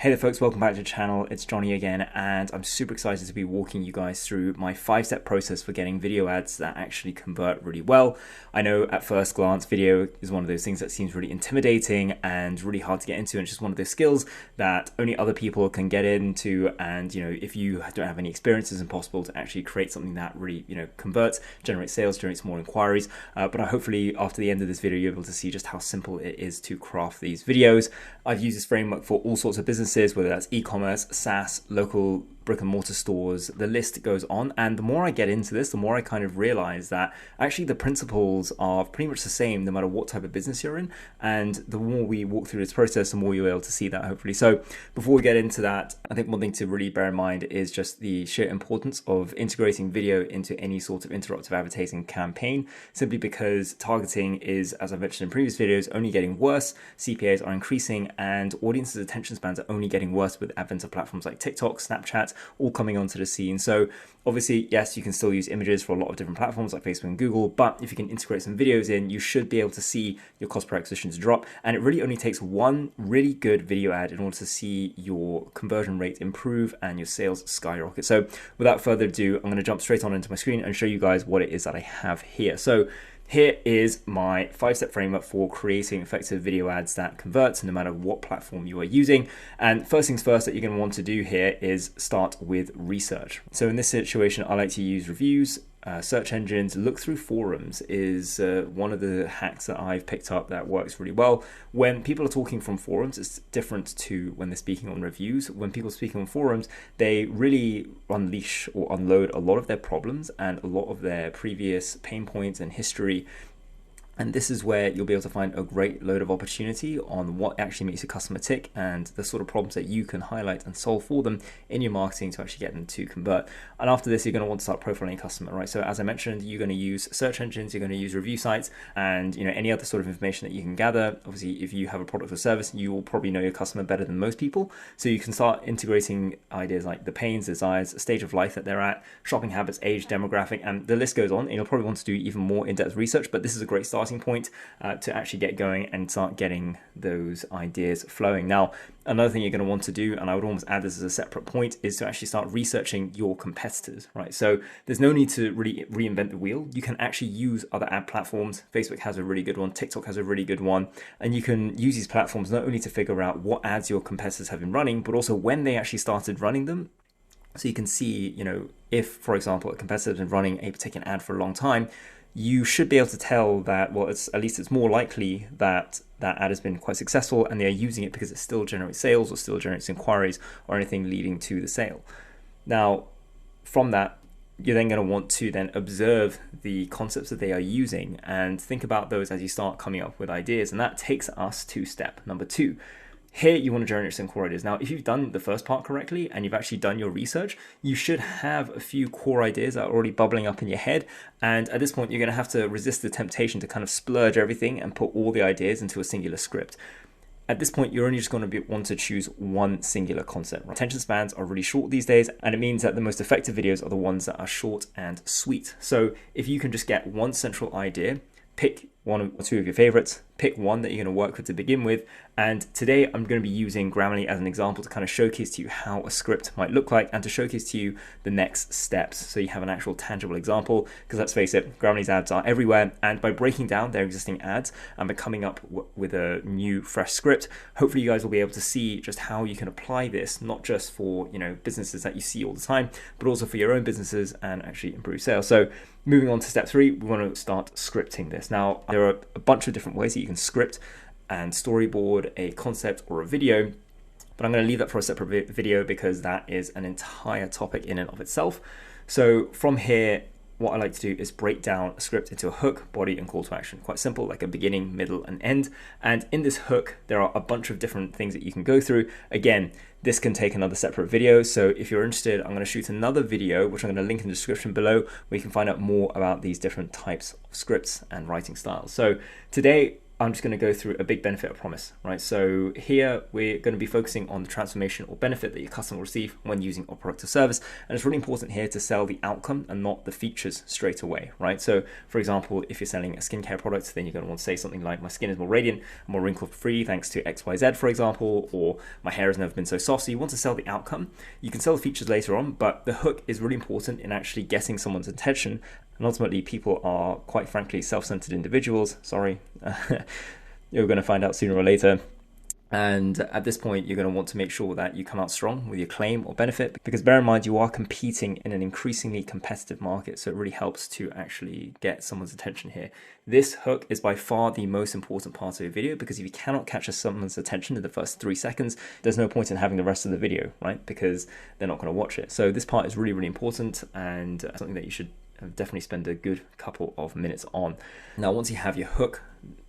Hey there folks, welcome back to the channel. It's Johnny again, and I'm super excited to be walking you guys through my 5-step process for getting video ads that actually convert really well. I know at first glance, video is one of those things that seems really intimidating and really hard to get into, and it's just one of those skills that only other people can get into. And if you don't have any experience, it's impossible to actually create something that really converts, generates sales, generates more inquiries. But hopefully after the end of this video, you're able to see just how simple it is to craft these videos. I've used this framework for all sorts of businesses, whether that's e-commerce, SaaS, local brick and mortar stores, the list goes on. And the more I get into this, the more I kind of realize that actually the principles are pretty much the same no matter what type of business you're in. And the more we walk through this process, the more you'll be able to see that, hopefully. So before we get into that, I think one thing to really bear in mind is just the sheer importance of integrating video into any sort of interruptive advertising campaign, simply because targeting is, as I mentioned in previous videos, only getting worse. CPAs are increasing and audiences' attention spans are only getting worse with the advent of platforms like TikTok, Snapchat, all coming onto the scene. So obviously, yes, you can still use images for a lot of different platforms like Facebook and Google, but if you can integrate some videos in, you should be able to see your cost per acquisition to drop. And it really only takes one really good video ad in order to see your conversion rate improve and your sales skyrocket. So without further ado, I'm going to jump straight on into my screen and show you guys what it is that I have here. So here is my 5-step framework for creating effective video ads that convert no matter what platform you are using. And first things first that you're going to want to do here is start with research. So in this situation, I like to use reviews, search engines. Look through forums is one of the hacks that I've picked up that works really well. When people are talking from forums, it's different to when they're speaking on reviews. When people are speaking on forums, they really unleash or unload a lot of their problems and a lot of their previous pain points and history. And this is where you'll be able to find a great load of opportunity on what actually makes a customer tick and the sort of problems that you can highlight and solve for them in your marketing to actually get them to convert. And after this, you're going to want to start profiling a customer, right? So as I mentioned, you're going to use search engines, you're going to use review sites, and any other sort of information that you can gather. Obviously, if you have a product or service, you will probably know your customer better than most people. So you can start integrating ideas like the pains, desires, stage of life that they're at, shopping habits, age, demographic, and the list goes on. And you'll probably want to do even more in-depth research, but this is a great starting point to actually get going and start getting those ideas flowing. Now, another thing you're going to want to do, and I would almost add this as a separate point, is to actually start researching your competitors, right? So there's no need to really reinvent the wheel. You can actually use other ad platforms. Facebook has a really good one. TikTok has a really good one. And you can use these platforms not only to figure out what ads your competitors have been running, but also when they actually started running them. So you can see, if, for example, a competitor has been running a particular ad for a long time, you should be able to tell that, well, it's more likely that that ad has been quite successful and they're using it because it still generates sales or still generates inquiries or anything leading to the sale. Now, from that, you're then going to want to then observe the concepts that they are using and think about those as you start coming up with ideas. And that takes us to step number 2. Here, you want to generate some core ideas. Now, if you've done the first part correctly and you've actually done your research, you should have a few core ideas that are already bubbling up in your head. And at this point, you're going to have to resist the temptation to kind of splurge everything and put all the ideas into a singular script. At this point, you're only just going to want to choose one singular concept. Attention spans are really short these days, and it means that the most effective videos are the ones that are short and sweet. So if you can just get one central idea, pick one or two of your favorites, pick one that you're going to work with to begin with. And today I'm going to be using Grammarly as an example to kind of showcase to you how a script might look like and to showcase to you the next steps. So you have an actual tangible example, because let's face it, Grammarly's ads are everywhere. And by breaking down their existing ads and by coming up with a new fresh script, hopefully you guys will be able to see just how you can apply this, not just for, businesses that you see all the time, but also for your own businesses and actually improve sales. So moving on to step 3, we want to start scripting this. Now, there are a bunch of different ways that you can script and storyboard a concept or a video, but I'm going to leave that for a separate video because that is an entire topic in and of itself. So from here, what I like to do is break down a script into a hook, body, and call to action. Quite simple, like a beginning, middle, and end. And in this hook, there are a bunch of different things that you can go through. Again, this can take another separate video. So if you're interested, I'm going to shoot another video, which I'm going to link in the description below, where you can find out more about these different types of scripts and writing styles. So today, I'm just going to go through a big benefit, I promise, right? So here we're going to be focusing on the transformation or benefit that your customer will receive when using our product or service. And it's really important here to sell the outcome and not the features straight away, right? So for example, if you're selling a skincare product, then you're going to want to say something like, my skin is more radiant, more wrinkle-free thanks to XYZ, for example, or my hair has never been so soft. So you want to sell the outcome. You can sell the features later on, but the hook is really important in actually getting someone's attention. And ultimately, people are, quite frankly, self-centered individuals. Sorry, you're going to find out sooner or later. And at this point, you're going to want to make sure that you come out strong with your claim or benefit, because bear in mind, you are competing in an increasingly competitive market. So it really helps to actually get someone's attention here. This hook is by far the most important part of your video, because if you cannot catch someone's attention in the first 3 seconds, there's no point in having the rest of the video, right? Because they're not going to watch it. So this part is really, really important, and something that you should definitely spend a good couple of minutes on. Now, once you have your hook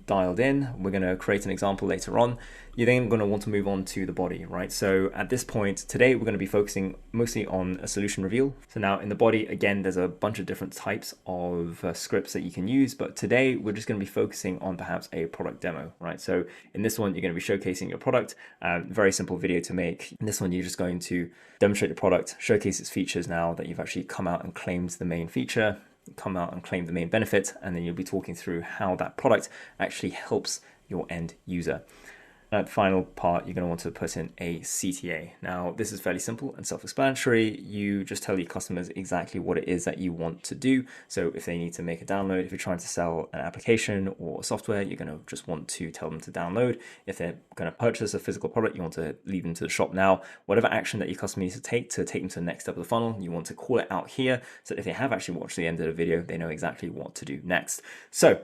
dialed in, we're going to create an example later on. You're then going to want to move on to the body, right? So at this point today, we're going to be focusing mostly on a solution reveal. So now in the body, again, there's a bunch of different types of scripts that you can use, but today we're just going to be focusing on perhaps a product demo, right? So in this one, you're going to be showcasing your product, very simple video to make. In this one, you're just going to demonstrate the product, showcase its features now that you've actually come out and claimed the main feature, come out and claim the main benefit, and then you'll be talking through how that product actually helps your end user. At the final part, you're going to want to put in a CTA. Now, this is fairly simple and self-explanatory. You just tell your customers exactly what it is that you want to do. So if they need to make a download, if you're trying to sell an application or software, you're going to just want to tell them to download. If they're going to purchase a physical product, you want to lead them to the shop now. Whatever action that your customer needs to take them to the next step of the funnel, you want to call it out here, so that if they have actually watched the end of the video, they know exactly what to do next. So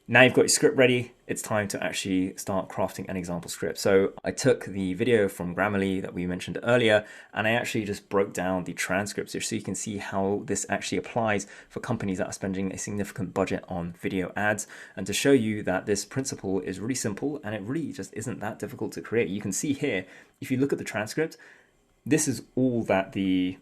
now you've got your script ready, it's time to actually start crafting an example script. So I took the video from Grammarly that we mentioned earlier, and I actually just broke down the transcripts so you can see how this actually applies for companies that are spending a significant budget on video ads, and to show you that this principle is really simple and it really just isn't that difficult to create. You can see here, if you look at the transcript, this is all that the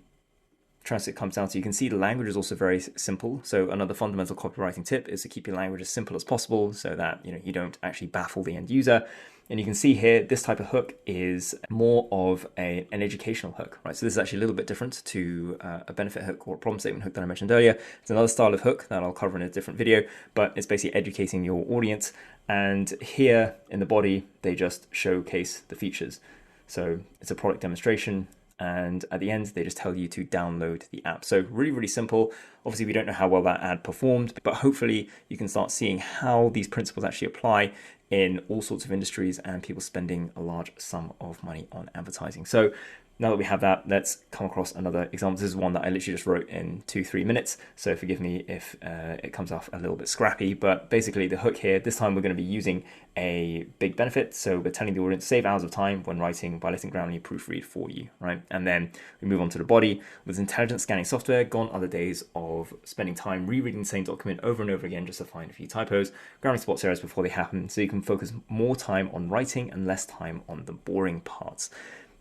transcript comes down to. You can see the language is also very simple. So another fundamental copywriting tip is to keep your language as simple as possible, so that you don't actually baffle the end user. And you can see here, this type of hook is more of an educational hook, right? So this is actually a little bit different to a benefit hook or a problem statement hook that I mentioned earlier. It's another style of hook that I'll cover in a different video, but it's basically educating your audience. And here in the body, they just showcase the features. So it's a product demonstration, and at the end, they just tell you to download the app. So really, really simple. Obviously, we don't know how well that ad performed, but hopefully you can start seeing how these principles actually apply in all sorts of industries and people spending a large sum of money on advertising. So now that we have that, let's come across another example. This is one that I literally just wrote in 2-3 minutes. So forgive me if it comes off a little bit scrappy, but basically the hook here, this time we're going to be using a big benefit. So we're telling the audience, save hours of time when writing by letting Grammarly proofread for you, right? And then we move on to the body. With intelligent scanning software, gone are the days of spending time rereading the same document over and over again just to find a few typos. Grammarly spots errors before they happen, so you can focus more time on writing and less time on the boring parts.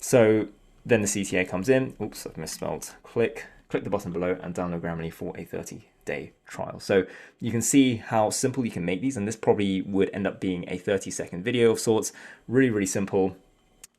So then the CTA comes in. Oops, I've misspelled. Click the button below and download Grammarly for a 30-day trial. So you can see how simple you can make these, and this probably would end up being a 30-second video of sorts. Really, really simple.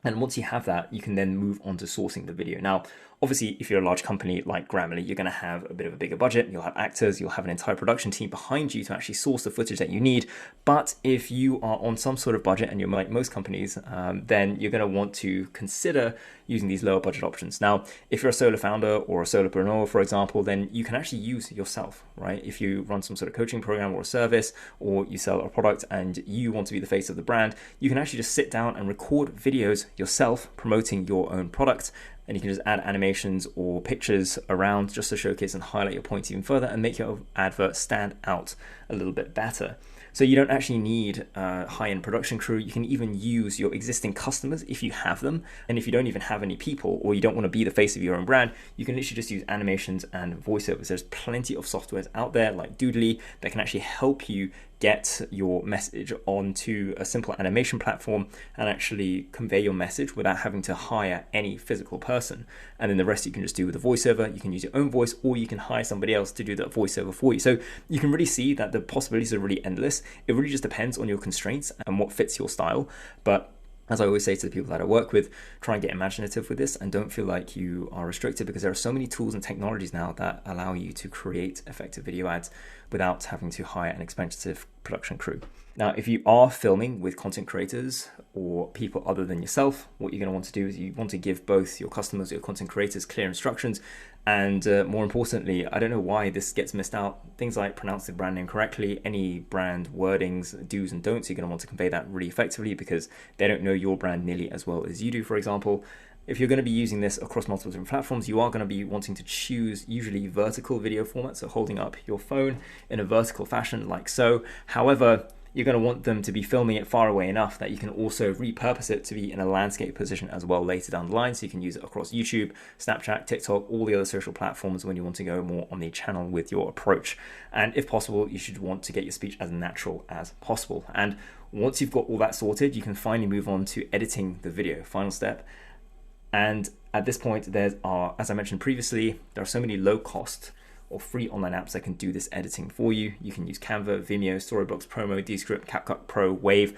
And once you have that, you can then move on to sourcing the video. Now, obviously, if you're a large company like Grammarly, you're going to have a bit of a bigger budget. You'll have actors, you'll have an entire production team behind you to actually source the footage that you need. But if you are on some sort of budget, and you're like most companies, then you're going to want to consider using these lower budget options. Now, if you're a solo founder or a solopreneur, for example, then you can actually use yourself, right? If you run some sort of coaching program or a service, or you sell a product and you want to be the face of the brand, you can actually just sit down and record videos yourself promoting your own product. And you can just add animations or pictures around just to showcase and highlight your points even further and make your advert stand out a little bit better. So you don't actually need a high-end production crew. You can even use your existing customers if you have them. And if you don't even have any people, or you don't want to be the face of your own brand, you can literally just use animations and voiceovers. There's plenty of softwares out there like Doodly that can actually help you get your message onto a simple animation platform and actually convey your message without having to hire any physical person. And then the rest you can just do with a voiceover. You can use your own voice, or you can hire somebody else to do that voiceover for you. So you can really see that the possibilities are really endless. It really just depends on your constraints and what fits your style. But as I always say to the people that I work with, try and get imaginative with this and don't feel like you are restricted, because there are so many tools and technologies now that allow you to create effective video ads without having to hire an expensive production crew. Now, if you are filming with content creators or people other than yourself, what you're going to want to do is you want to give both your customers or your content creators clear instructions. And more importantly, I don't know why this gets missed out, things like pronounce the brand name correctly, any brand wordings, do's and don'ts, you're going to want to convey that really effectively, because they don't know your brand nearly as well as you do, for example. If you're going to be using this across multiple different platforms, you are going to be wanting to choose usually vertical video formats, so holding up your phone in a vertical fashion like so. However, you're going to want them to be filming it far away enough that you can also repurpose it to be in a landscape position as well later down the line. So you can use it across YouTube, Snapchat, TikTok, all the other social platforms when you want to go more on the channel with your approach. And if possible, you should want to get your speech as natural as possible. And once you've got all that sorted, you can finally move on to editing the video, final step. And at this point, there are, as I mentioned previously, there are so many low cost or free online apps that can do this editing for you. You can use Canva, Vimeo, Storybox, Promo, Descript, CapCut Pro, Wave.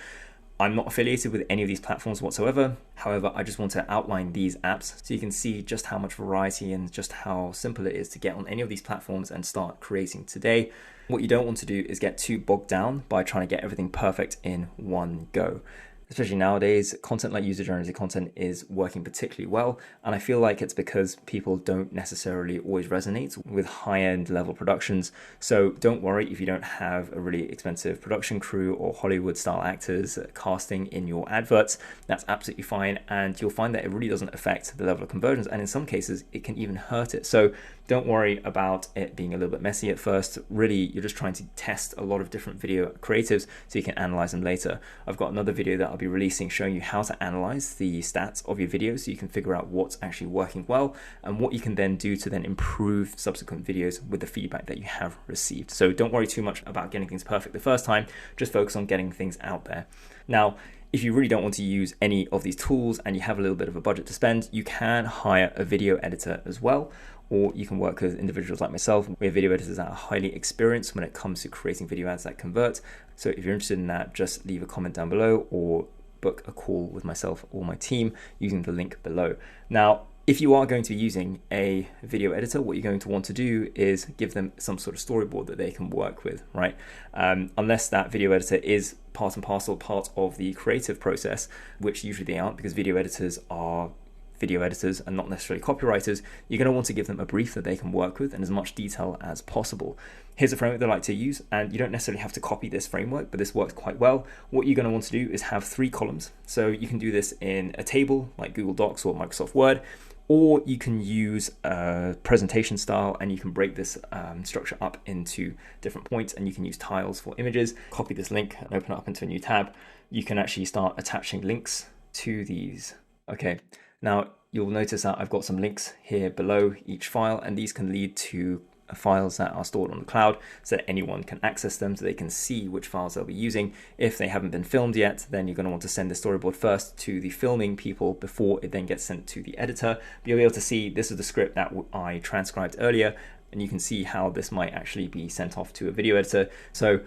I'm not affiliated with any of these platforms whatsoever. However, I just want to outline these apps so you can see just how much variety and just how simple it is to get on any of these platforms and start creating today. What you don't want to do is get too bogged down by trying to get everything perfect in one go. Especially nowadays, content like user-generated content is working particularly well. And I feel like it's because people don't necessarily always resonate with high-end level productions. So don't worry if you don't have a really expensive production crew or Hollywood-style actors casting in your adverts. That's absolutely fine. And you'll find that it really doesn't affect the level of conversions. And in some cases, it can even hurt it. So don't worry about it being a little bit messy at first. Really, you're just trying to test a lot of different video creatives so you can analyze them later. I've got another video that I'll be releasing showing you how to analyze the stats of your videos so you can figure out what's actually working well and what you can then do to then improve subsequent videos with the feedback that you have received. So don't worry too much about getting things perfect the first time, just focus on getting things out there. Now, if you really don't want to use any of these tools and you have a little bit of a budget to spend, you can hire a video editor as well, or you can work with individuals like myself. We have video editors that are highly experienced when it comes to creating video ads that convert. So if you're interested in that, just leave a comment down below or book a call with myself or my team using the link below. Now, if you are going to be using a video editor, what you're going to want to do is give them some sort of storyboard that they can work with, right? Unless that video editor is part and parcel part of the creative process, which usually they aren't, because video editors are video editors and not necessarily copywriters, you're going to want to give them a brief that they can work with in as much detail as possible. Here's a framework they like to use, and you don't necessarily have to copy this framework, but this works quite well. What you're going to want to do is have 3 columns. So you can do this in a table like Google Docs or Microsoft Word, or you can use a presentation style and you can break this structure up into different points, and you can use tiles for images. Copy this link and open it up into a new tab. You can actually start attaching links to these. Okay. Now, you'll notice that I've got some links here below each file, and these can lead to files that are stored on the cloud so that anyone can access them, so they can see which files they'll be using. If they haven't been filmed yet, then you're going to want to send the storyboard first to the filming people before it then gets sent to the editor. But you'll be able to see this is the script that I transcribed earlier, and you can see how this might actually be sent off to a video editor. So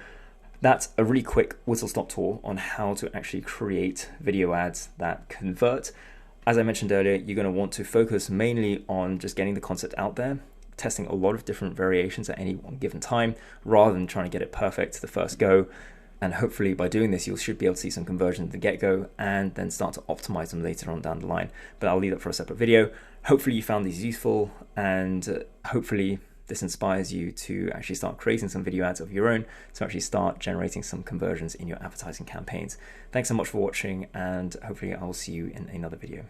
that's a really quick whistle-stop tour on how to actually create video ads that convert. As I mentioned earlier, you're going to want to focus mainly on just getting the concept out there, testing a lot of different variations at any one given time, rather than trying to get it perfect the first go. And hopefully by doing this, you should be able to see some conversions at the get-go and then start to optimize them later on down the line. But I'll leave that for a separate video. Hopefully you found these useful, and hopefully this inspires you to actually start creating some video ads of your own to actually start generating some conversions in your advertising campaigns. Thanks so much for watching, and hopefully I will see you in another video.